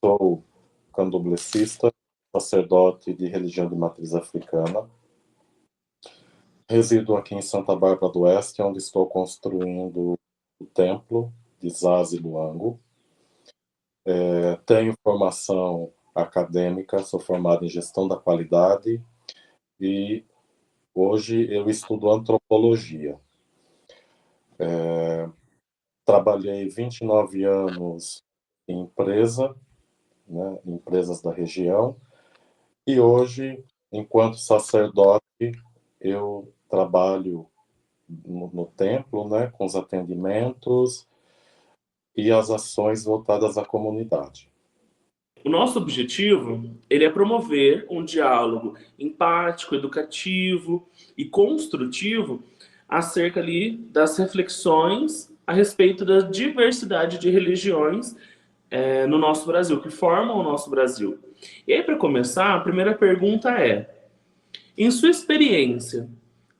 sou candomblessista, sacerdote de religião de matriz africana. Resido aqui em Santa Bárbara do Oeste, onde estou construindo o templo de Zazi Luango. Tenho formação acadêmica, sou formado em gestão da qualidade e hoje eu estudo antropologia. Trabalhei 29 anos em empresa, né, em empresas da região, e hoje, enquanto sacerdote, eu trabalho no templo, né, com os atendimentos e as ações voltadas à comunidade. O nosso objetivo, ele é promover um diálogo empático, educativo e construtivo acerca ali das reflexões a respeito da diversidade de religiões no nosso Brasil, que formam o nosso Brasil. E aí, para começar, a primeira pergunta é: em sua experiência,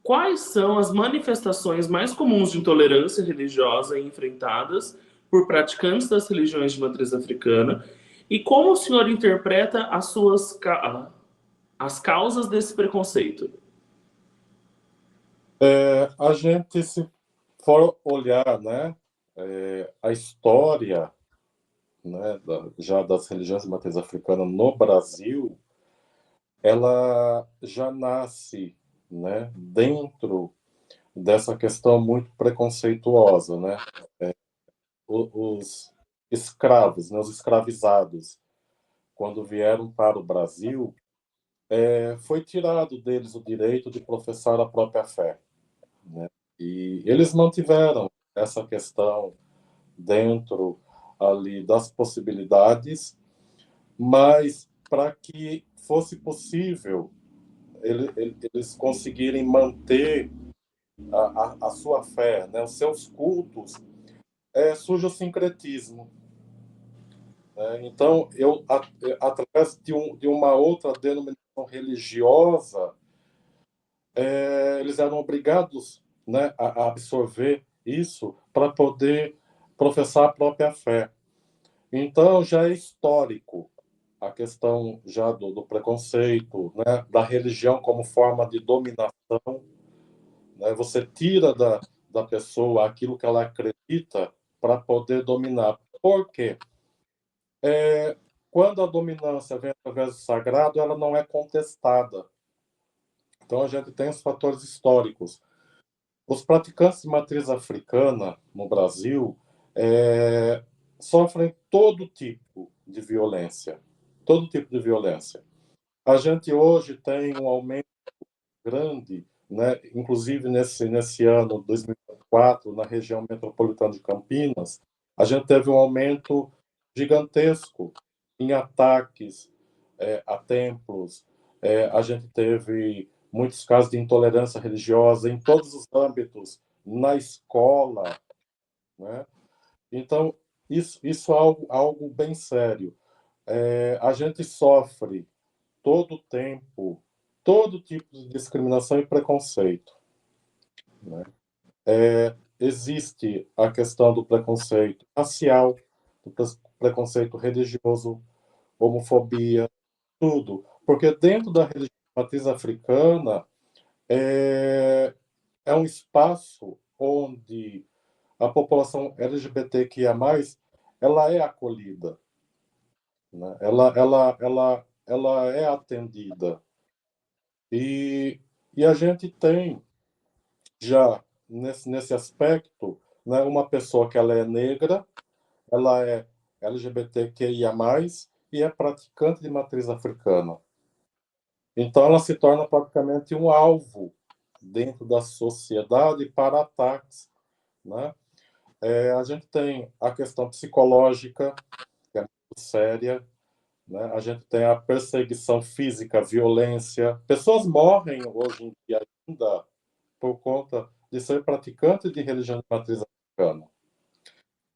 quais são as manifestações mais comuns de intolerância religiosa enfrentadas por praticantes das religiões de matriz africana e como o senhor interpreta as causas desse preconceito? A gente, se for olhar, né, a história, né, já das religiões de matriz africana no Brasil, ela já nasce, né, dentro dessa questão muito preconceituosa, né? Os escravos, né, os escravizados, quando vieram para o Brasil, foi tirado deles o direito de professar a própria fé, né? E eles mantiveram essa questão dentro ali das possibilidades, mas para que fosse possível eles conseguirem manter a sua fé, né, os seus cultos, surge o sincretismo. Então, através de uma outra denominação religiosa, eles eram obrigados, né, a absorver isso para poder professar a própria fé. Então, já é histórico a questão já do preconceito, né, da religião como forma de dominação, né? Você tira da pessoa aquilo que ela acredita para poder dominar. Por quê? Quando a dominância vem através do sagrado, ela não é contestada. Então, a gente tem os fatores históricos. Os praticantes de matriz africana no Brasil sofrem todo tipo de violência. Todo tipo de violência. A gente hoje tem um aumento grande, né? Inclusive nesse ano, 2004, na região metropolitana de Campinas, a gente teve um aumento gigantesco em ataques a templos. A gente teve muitos casos de intolerância religiosa em todos os âmbitos, na escola, né? Então, isso é algo bem sério. A gente sofre todo o tempo todo tipo de discriminação e preconceito, né? Existe a questão do preconceito racial, do preconceito religioso, homofobia, tudo. Porque dentro da religião matriz africana é um espaço onde a população LGBTQIA+, ela é acolhida, né? Ela é atendida. E a gente tem já nesse aspecto, né, uma pessoa que ela é negra, ela é LGBTQIA+, e é praticante de matriz africana. Então, ela se torna praticamente um alvo dentro da sociedade para ataques, né? A gente tem a questão psicológica, que é muito séria, né? A gente tem a perseguição física, a violência. Pessoas morrem hoje em dia ainda por conta de ser praticante de religião de matriz africana.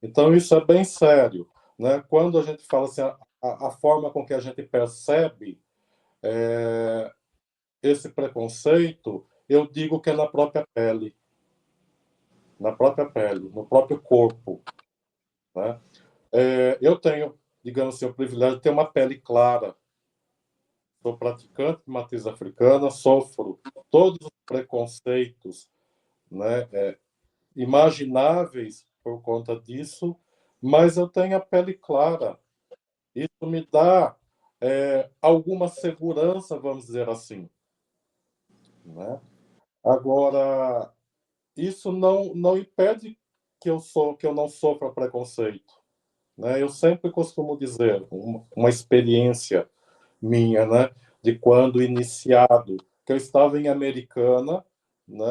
Então, isso é bem sério, né? Quando a gente fala assim, a forma com que a gente percebe esse preconceito, eu digo que é na própria pele, no próprio corpo, né? Eu tenho digamos assim, o privilégio de ter uma pele clara. Sou praticante de matriz africana, sofro todos os preconceitos, né, imagináveis por conta disso, mas eu tenho a pele clara. Isso me dá alguma segurança, vamos dizer assim, né? Agora, isso não impede que eu não sofra preconceito, né? Eu sempre costumo dizer, uma experiência minha, né, de quando iniciado, que eu estava em Americana, né,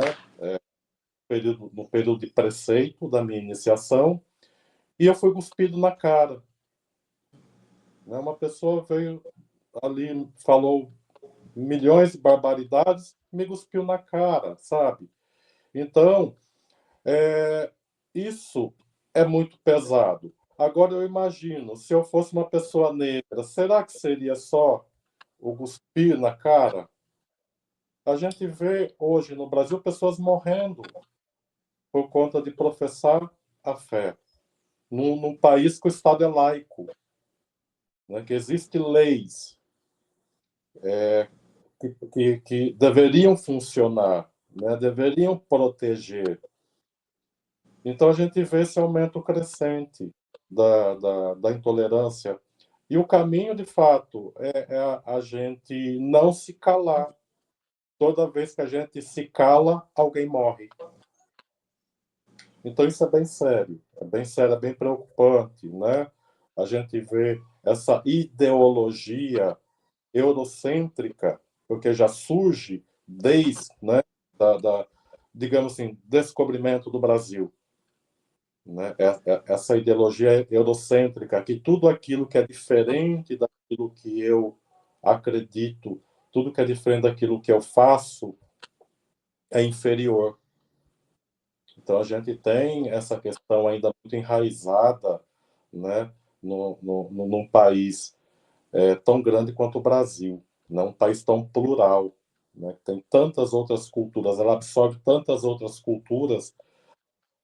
no período de preceito da minha iniciação, e eu fui cuspido na cara, né? Uma pessoa veio ali, falou milhões de barbaridades, me cuspiu na cara, sabe? Então, isso é muito pesado. Agora eu imagino, se eu fosse uma pessoa negra, será que seria só o cuspir na cara? A gente vê hoje no Brasil pessoas morrendo por conta de professar a fé, num país que o Estado é laico, né, que existem leis que deveriam funcionar, né, deveriam proteger. Então a gente vê esse aumento crescente da intolerância. E o caminho, de fato, é a gente não se calar. Toda vez que a gente se cala, alguém morre. Então isso é bem sério, é bem preocupante, né? A gente vê essa ideologia eurocêntrica, porque já surge desde, né, digamos assim, descobrimento do Brasil, né? Essa ideologia eurocêntrica, que tudo aquilo que é diferente daquilo que eu acredito, tudo que é diferente daquilo que eu faço, é inferior. Então, a gente tem essa questão ainda muito enraizada, né, num país tão grande quanto o Brasil, né, um país tão plural, né, tem tantas outras culturas, ela absorve tantas outras culturas,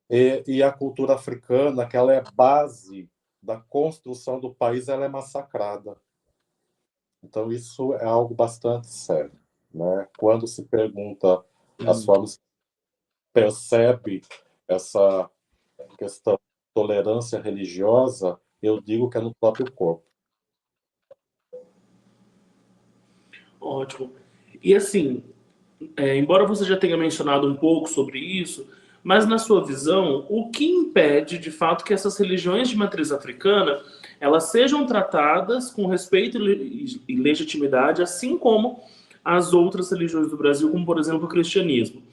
e a cultura africana, que ela é base da construção do país, ela é massacrada. Então, isso é algo bastante sério, né? Quando se pergunta as formas, percebe essa questão de tolerância religiosa, eu digo que é no próprio corpo. Ótimo. E assim, embora você já tenha mencionado um pouco sobre isso, mas na sua visão, o que impede de fato que essas religiões de matriz africana elas sejam tratadas com respeito e legitimidade, assim como as outras religiões do Brasil, como por exemplo o cristianismo?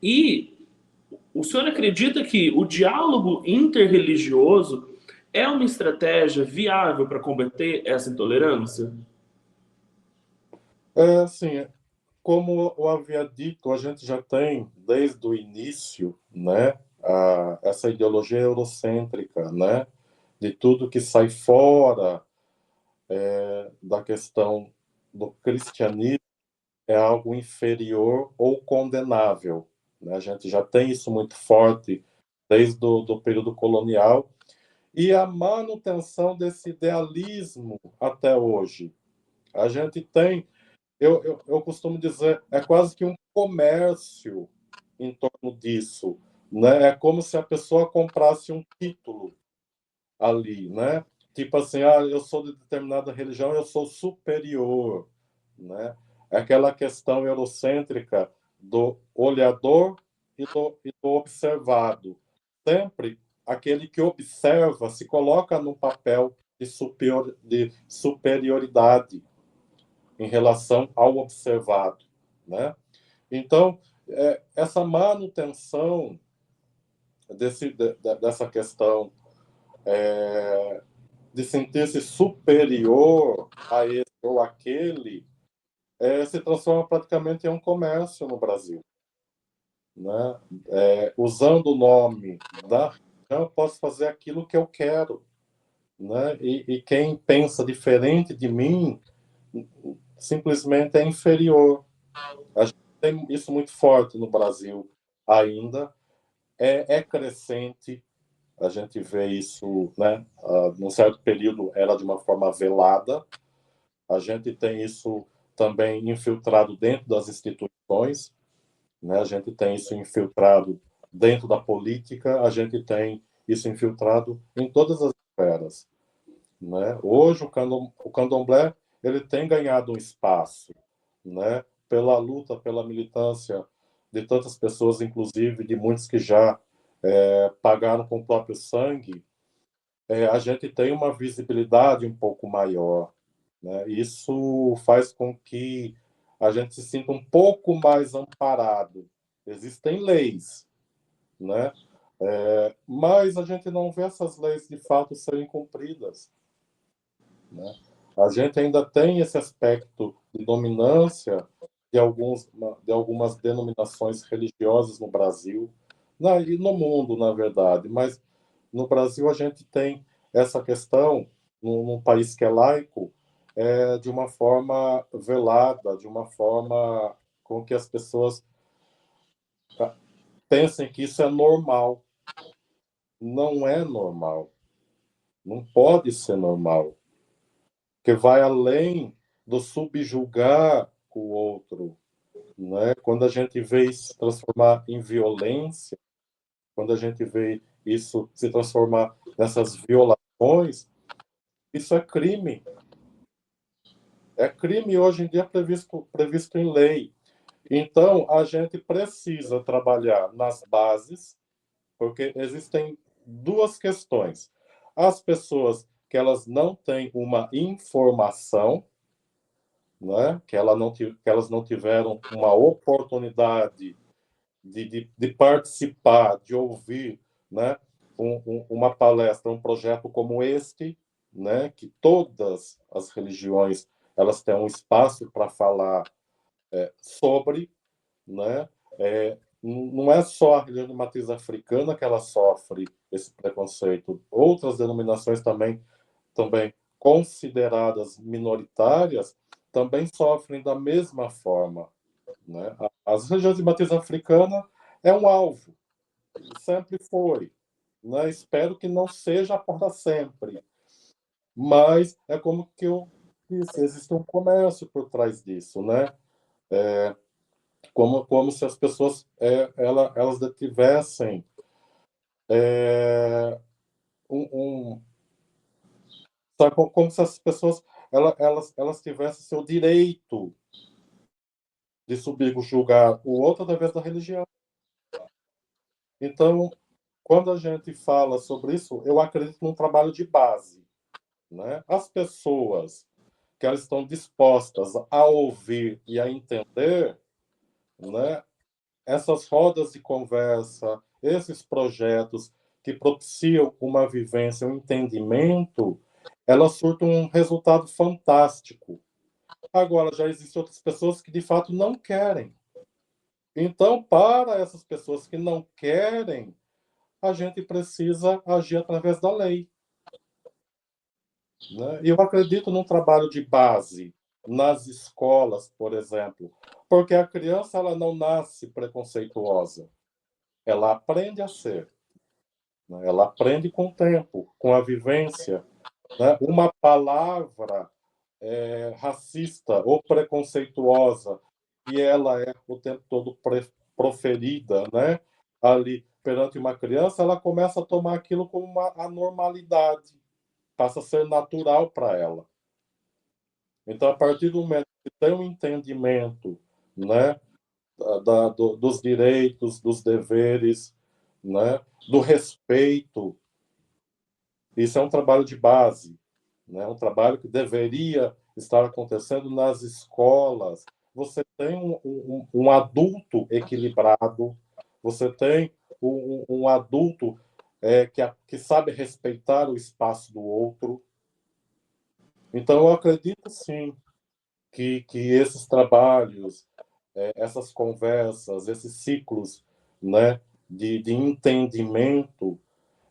E o senhor acredita que o diálogo interreligioso é uma estratégia viável para combater essa intolerância? Assim, como eu havia dito, a gente já tem, desde o início, né, essa ideologia eurocêntrica, né, de tudo que sai fora da questão do cristianismo é algo inferior ou condenável, né? A gente já tem isso muito forte desde do período colonial, e a manutenção desse idealismo até hoje. A gente tem, eu costumo dizer, é quase que um comércio em torno disso, né? É como se a pessoa comprasse um título ali, né? Tipo assim, eu sou de determinada religião, eu sou superior, né? É aquela questão eurocêntrica do olhador e do observado. Sempre aquele que observa se coloca num papel de superioridade em relação ao observado, né? Então, essa manutenção dessa questão de sentir-se superior a esse ou aquele, se transforma praticamente em um comércio no Brasil, né? Usando o nome da religião, eu posso fazer aquilo que eu quero, né? E quem pensa diferente de mim simplesmente é inferior. A gente tem isso muito forte no Brasil ainda, é crescente, a gente vê isso, né, num certo período era de uma forma velada, a gente tem isso também infiltrado dentro das instituições, né, a gente tem isso infiltrado dentro da política, a gente tem isso infiltrado em todas as esferas, né? Hoje o candomblé ele tem ganhado um espaço, né, pela luta, pela militância de tantas pessoas, inclusive de muitos que já pagaram com o próprio sangue, a gente tem uma visibilidade um pouco maior, né? Isso faz com que a gente se sinta um pouco mais amparado. Existem leis, né? Mas a gente não vê essas leis de fato serem cumpridas, né? A gente ainda tem esse aspecto de dominância de algumas denominações religiosas no Brasil, e no mundo, na verdade, mas no Brasil a gente tem essa questão, num país que é laico, de uma forma velada, de uma forma com que as pessoas pensem que isso é normal. Não é normal. Não pode ser normal. Porque vai além do subjugar o outro, né? Quando a gente vê isso se transformar em violência, quando a gente vê isso se transformar nessas violações, isso é crime. É crime hoje em dia previsto em lei. Então, a gente precisa trabalhar nas bases, porque existem duas questões. As pessoas que elas não têm uma informação, né, que elas não tiveram uma oportunidade de participar, de ouvir, né, uma palestra, um projeto como este, né, que todas as religiões elas têm um espaço para falar sobre, né, não é só a religião de matriz africana que ela sofre esse preconceito, outras denominações também consideradas minoritárias também sofrem da mesma forma, né? As regiões de matriz africana é um alvo, sempre foi, né? Espero que não seja para sempre, mas é como que eu disse, existe um comércio por trás disso, né? Como se as pessoas elas tivessem um sabe, como se as pessoas elas tivessem seu direito de subjugar o outro através da religião. Então, quando a gente fala sobre isso, eu acredito num trabalho de base, né? As pessoas que elas estão dispostas a ouvir e a entender, né? Essas rodas de conversa, esses projetos que propiciam uma vivência, um entendimento, elas surtem um resultado fantástico. Agora, já existem outras pessoas que de fato não querem. Então, para essas pessoas que não querem, a gente precisa agir através da lei, né? E eu acredito num trabalho de base nas escolas, por exemplo, porque a criança ela não nasce preconceituosa, ela aprende a ser, né? Ela aprende com o tempo, com a vivência, né? Uma palavra racista ou preconceituosa e ela é o tempo todo proferida, né? Ali perante uma criança, ela começa a tomar aquilo como uma anormalidade, passa a ser natural para ela. Então, a partir do momento que tem um entendimento, né, dos direitos, dos deveres, né, do respeito, isso é um trabalho de base, né, um trabalho que deveria estar acontecendo nas escolas. Você tem um adulto equilibrado, você tem um adulto que sabe respeitar o espaço do outro. Então, eu acredito sim que esses trabalhos, essas conversas, esses ciclos, né, de entendimento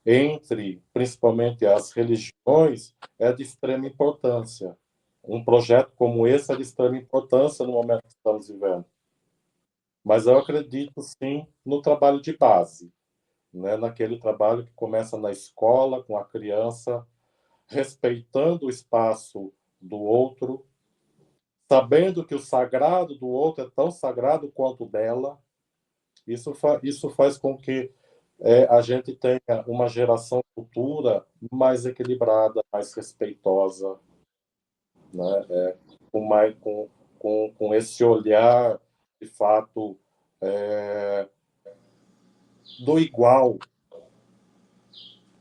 entre, principalmente, as religiões, é de extrema importância. Um projeto como esse é de extrema importância no momento que estamos vivendo. Mas eu acredito, sim, no trabalho de base. né, naquele trabalho que começa na escola, com a criança, respeitando o espaço do outro, sabendo que o sagrado do outro é tão sagrado quanto o dela. Isso faz com que a gente tenha uma geração futura mais equilibrada, mais respeitosa, né? Com esse olhar, de fato, é, do igual,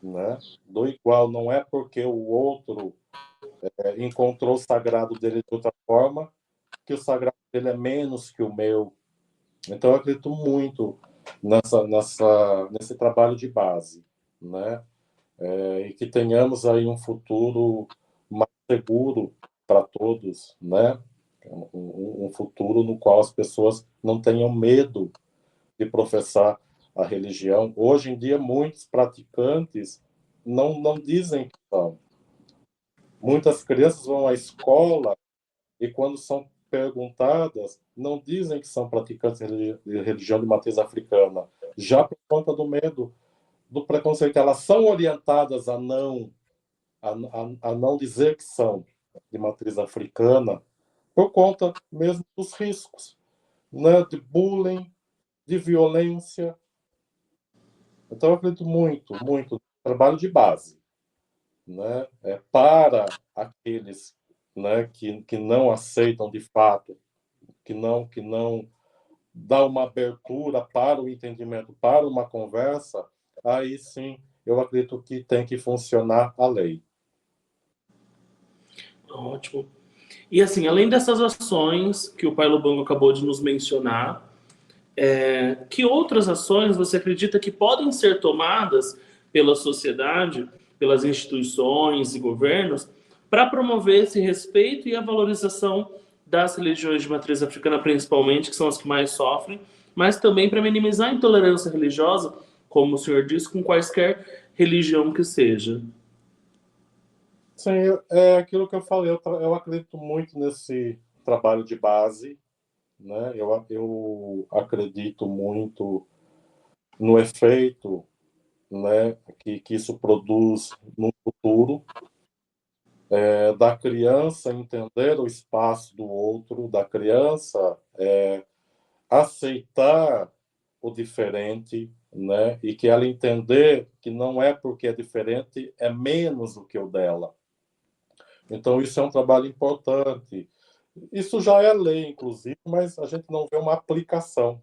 né? Do igual, não é porque o outro encontrou o sagrado dele de outra forma que o sagrado dele é menos que o meu. Então, eu acredito muito nesse trabalho de base, né? E que tenhamos aí um futuro mais seguro para todos, né? Um futuro no qual as pessoas não tenham medo de professar a religião. Hoje em dia, muitos praticantes não dizem que são. Muitas crianças vão à escola e, quando são perguntadas, não dizem que são praticantes de religião de matriz africana, já por conta do medo, do preconceito. Elas são orientadas a não dizer que são de matriz africana, por conta mesmo dos riscos, né, de bullying, de violência. Então, eu acredito muito no trabalho de base, né, para aqueles, né, que não aceitam de fato, que não dá uma abertura para o entendimento, para uma conversa, aí sim eu acredito que tem que funcionar a lei. Ótimo. E assim, além dessas ações que o Pai Lubango acabou de nos mencionar, que outras ações você acredita que podem ser tomadas pela sociedade, pelas instituições e governos, para promover esse respeito e a valorização das religiões de matriz africana, principalmente, que são as que mais sofrem, mas também para minimizar a intolerância religiosa, como o senhor disse, com quaisquer religião que seja? Sim, é aquilo que eu falei, eu acredito muito nesse trabalho de base, né? Eu acredito muito no efeito, né, que isso produz no futuro, da criança entender o espaço do outro, da criança aceitar o diferente, né, e que ela entender que não é porque é diferente é menos do que o dela. Então, isso é um trabalho importante. Isso já é lei, inclusive, mas a gente não vê uma aplicação.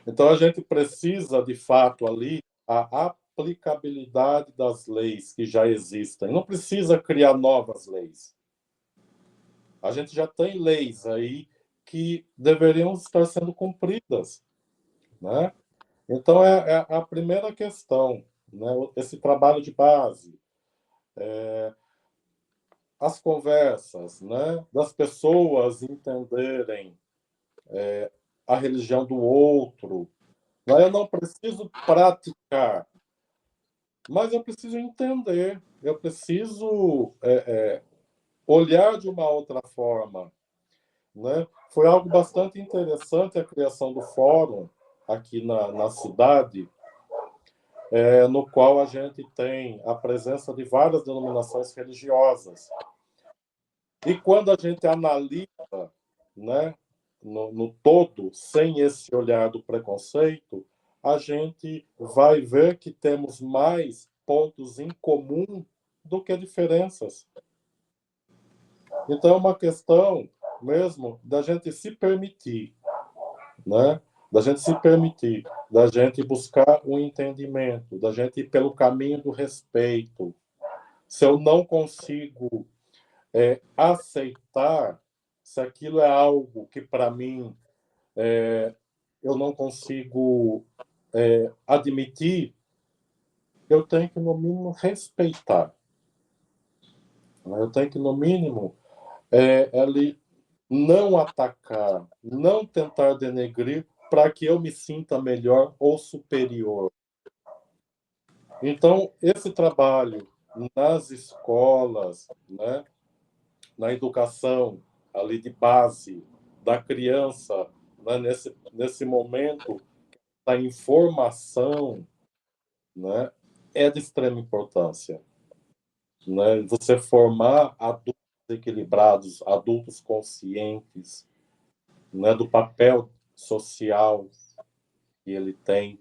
Então, a gente precisa, de fato, ali, a aplicabilidade das leis que já existem. Não precisa criar novas leis. A gente já tem leis aí que deveriam estar sendo cumpridas, né? Então, é a primeira questão, né? Esse trabalho de base, as conversas, né? Das pessoas entenderem a religião do outro. Né? Eu não preciso praticar, mas eu preciso entender, eu preciso olhar de uma outra forma. Né? Foi algo bastante interessante a criação do fórum aqui na cidade, no qual a gente tem a presença de várias denominações religiosas. E quando a gente analisa, né, no todo, sem esse olhar do preconceito, a gente vai ver que temos mais pontos em comum do que diferenças. Então, é uma questão mesmo da gente se permitir, né? Da gente se permitir, da gente buscar um entendimento, da gente ir pelo caminho do respeito. Se eu não consigo aceitar, se aquilo é algo que, para mim, eu não consigo admitir, eu tenho que, no mínimo, respeitar. Né? Eu tenho que, no mínimo, ali, não atacar, não tentar denegrir para que eu me sinta melhor ou superior. Então, esse trabalho nas escolas, né, na educação ali de base da criança, né, nesse momento da informação, né, é de extrema importância, né? Você formar adultos equilibrados, adultos conscientes, né, do papel social que ele tem.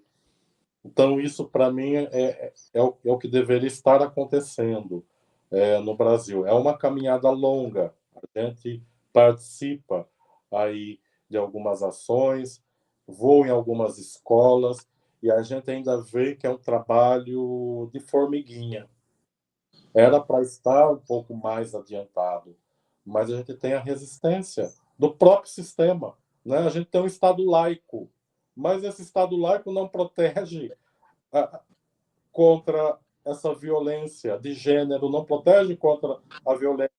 Então, isso, para mim, é o que deveria estar acontecendo no Brasil. É uma caminhada longa. A gente participa aí de algumas ações, vou em algumas escolas, e a gente ainda vê que é um trabalho de formiguinha. Era para estar um pouco mais adiantado, mas a gente tem a resistência do próprio sistema, né? A gente tem um Estado laico, mas esse Estado laico não protege contra essa violência de gênero, não protege contra a violência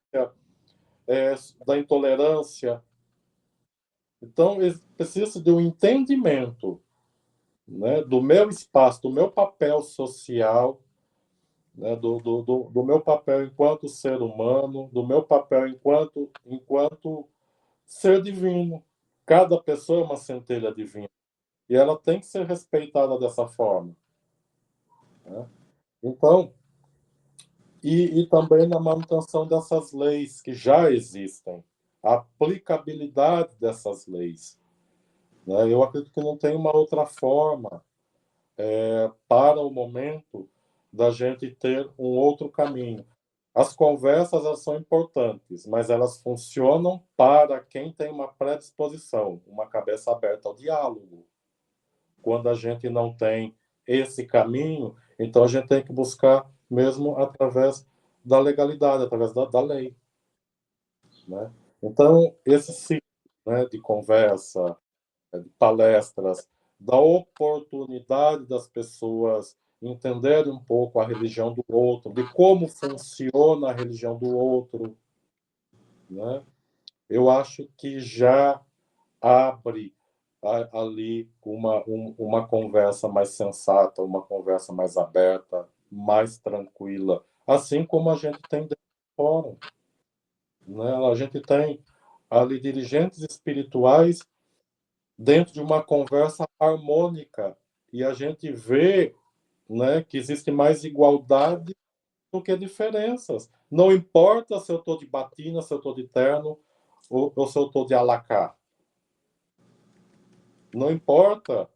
da intolerância. Então, precisa de um entendimento, né, do meu espaço, do meu papel social, né, do meu papel enquanto ser humano, do meu papel enquanto ser divino. Cada pessoa é uma centelha divina e ela tem que ser respeitada dessa forma, né? Então, e também na manutenção dessas leis que já existem, a aplicabilidade dessas leis, né? Eu acredito que não tem uma outra forma para o momento da gente ter um outro caminho. As conversas, elas são importantes, mas elas funcionam para quem tem uma predisposição, uma cabeça aberta ao diálogo. Quando a gente não tem esse caminho, então a gente tem que buscar mesmo através da legalidade, através da lei, né? Então, esse ciclo, né, de conversa, de palestras, da oportunidade das pessoas entenderem um pouco a religião do outro, de como funciona a religião do outro, né? Eu acho que já abre ali uma conversa mais sensata, uma conversa mais aberta, mais tranquila, assim como a gente tem dentro do fórum, né? A gente tem ali dirigentes espirituais dentro de uma conversa harmônica e a gente vê, né, que existe mais igualdade do que diferenças. Não importa se eu estou de batina, se eu estou de terno ou se eu estou de alacá. Não importa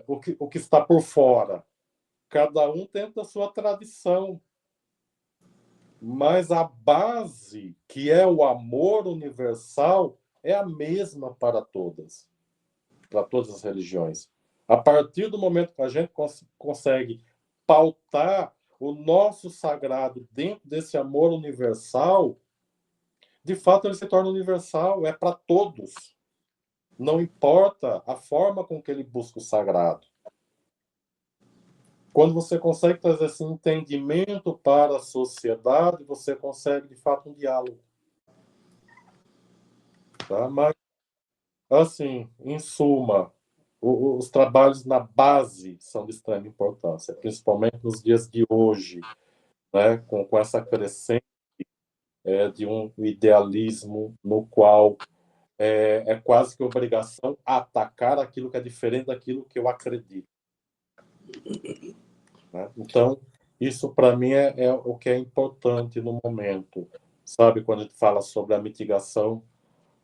o que está por fora. Cada um tem a sua tradição. Mas a base, que é o amor universal, é a mesma para todas as religiões. A partir do momento que a gente consegue pautar o nosso sagrado dentro desse amor universal, de fato ele se torna universal, é para todos. Não importa a forma com que ele busca o sagrado. Quando você consegue trazer esse entendimento para a sociedade, você consegue, de fato, um diálogo. Tá? Mas, assim, em suma, os trabalhos na base são de extrema importância, principalmente nos dias de hoje, né? Com essa crescente de um idealismo no qual é quase que obrigação atacar aquilo que é diferente daquilo que eu acredito, né? Então, isso para mim é o que é importante no momento, sabe? Quando a gente fala sobre a mitigação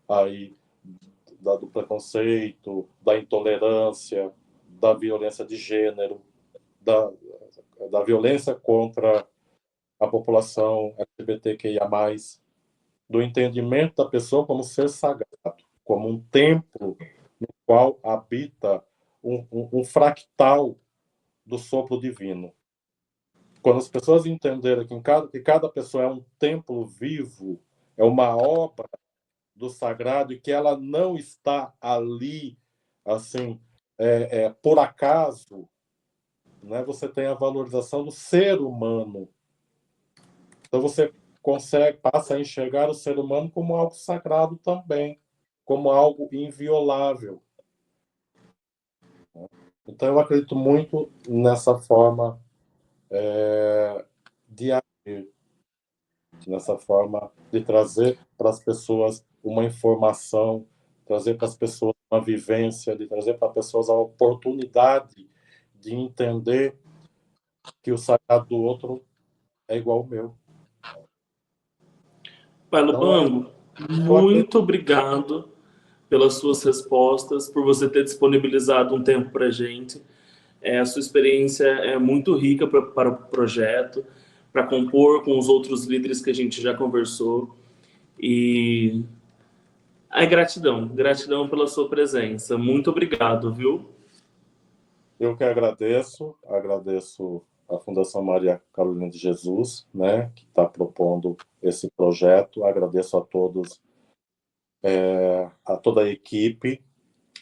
aí do preconceito, da intolerância, da violência de gênero, da, da violência contra a população LGBTQIA+, do entendimento da pessoa como ser sagrado, como um templo no qual habita um fractal do sopro divino. Quando as pessoas entenderem que cada pessoa é um templo vivo, é uma obra do sagrado e que ela não está ali assim por acaso, né? Você tem a valorização do ser humano. Então você passa a enxergar o ser humano como algo sagrado também, como algo inviolável. Então eu acredito muito nessa forma de agir, nessa forma de trazer para as pessoas uma informação, trazer para as pessoas uma vivência, de trazer para as pessoas a oportunidade de entender que o sagrado do outro é igual ao meu. Pai Então, Lubango, muito obrigado pelas suas respostas, por você ter disponibilizado um tempo para a gente. A sua experiência é muito rica para o projeto, para compor com os outros líderes que a gente já conversou. E gratidão, gratidão pela sua presença. Muito obrigado, viu? eu que agradeço a Fundação Maria Carolina de Jesus, né, que está propondo esse projeto. Agradeço a todos, a toda a equipe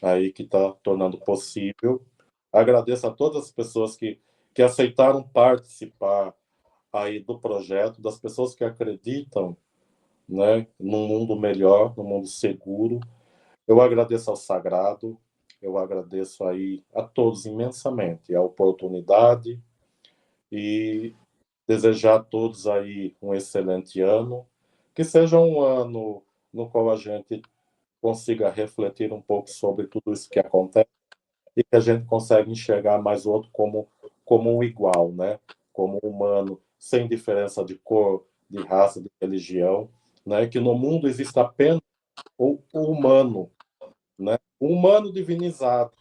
aí que está tornando possível. Agradeço a todas as pessoas que aceitaram participar aí do projeto, das pessoas que acreditam, né, num mundo melhor, num mundo seguro. Eu agradeço ao Sagrado, eu agradeço aí a todos imensamente a oportunidade e desejar a todos aí um excelente ano, que seja um ano no qual a gente consiga refletir um pouco sobre tudo isso que acontece e que a gente consegue enxergar mais o outro como um igual, né? Como um humano, sem diferença de cor, de raça, de religião, né? Que no mundo existe apenas o humano, né? O humano divinizado,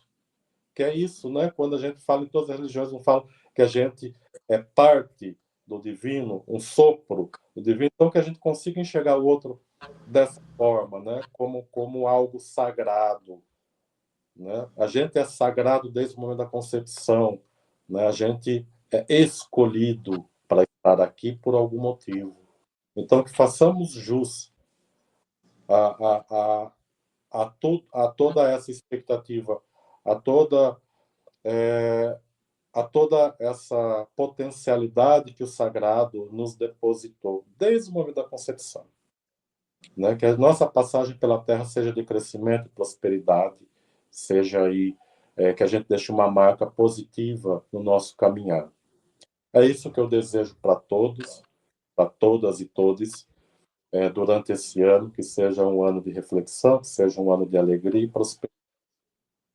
que é isso, né? Quando a gente fala em todas as religiões, não fala que a gente é parte do divino, um sopro do divino, então que a gente consiga enxergar o outro dessa forma, né? Como algo sagrado, né? A gente é sagrado desde o momento da concepção, né? A gente é escolhido para estar aqui por algum motivo. Então, que façamos jus a, a toda essa expectativa, a toda, a toda essa potencialidade que o sagrado nos depositou desde o momento da concepção. Né? Que a nossa passagem pela Terra seja de crescimento e prosperidade, seja aí que a gente deixe uma marca positiva no nosso caminhar. É isso que eu desejo para todos, para todas e todos, durante esse ano, que seja um ano de reflexão, que seja um ano de alegria e prosperidade.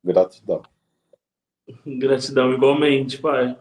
Gratidão. Gratidão igualmente, pai.